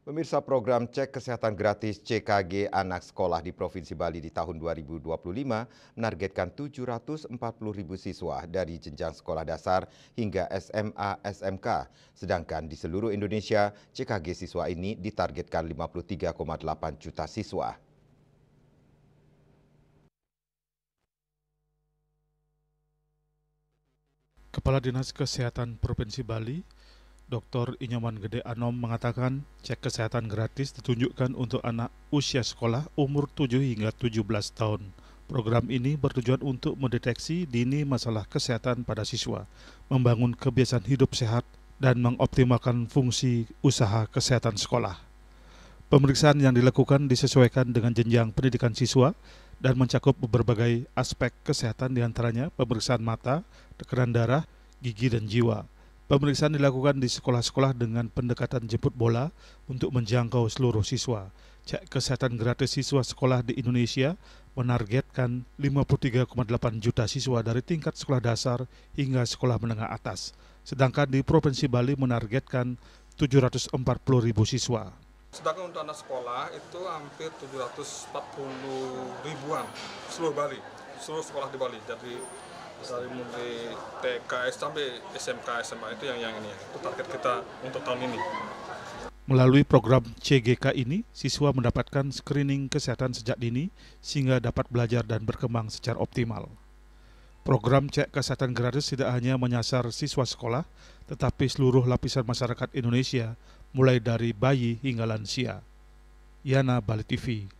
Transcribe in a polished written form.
Pemirsa program cek kesehatan gratis CKG anak sekolah di Provinsi Bali di tahun 2025 menargetkan 740.000 siswa dari jenjang sekolah dasar hingga SMA SMK. Sedangkan di seluruh Indonesia, CKG siswa ini ditargetkan 53,8 juta siswa. Kepala Dinas Kesehatan Provinsi Bali, Dr. Inyoman Gede Anom mengatakan cek kesehatan gratis ditunjukkan untuk anak usia sekolah umur 7 hingga 17 tahun. Program ini bertujuan untuk mendeteksi dini masalah kesehatan pada siswa, membangun kebiasaan hidup sehat, dan mengoptimalkan fungsi usaha kesehatan sekolah. Pemeriksaan yang dilakukan disesuaikan dengan jenjang pendidikan siswa dan mencakup berbagai aspek kesehatan diantaranya pemeriksaan mata, tekanan darah, gigi, dan jiwa. Pemeriksaan dilakukan di sekolah-sekolah dengan pendekatan jemput bola untuk menjangkau seluruh siswa. Cek kesehatan gratis siswa sekolah di Indonesia menargetkan 53,8 juta siswa dari tingkat sekolah dasar hingga sekolah menengah atas. Sedangkan di Provinsi Bali menargetkan 740.000 siswa. Sedangkan untuk anak sekolah itu hampir 740 ribuan seluruh Bali, seluruh sekolah di Bali. Jadi dari mulai TK sampai SMK SMA itu yang ini, itu target kita untuk tahun ini. Melalui program CGK ini, siswa mendapatkan screening kesehatan sejak dini sehingga dapat belajar dan berkembang secara optimal. Program cek kesehatan gratis tidak hanya menyasar siswa sekolah, tetapi seluruh lapisan masyarakat Indonesia, mulai dari bayi hingga lansia. Yana, Bali TV.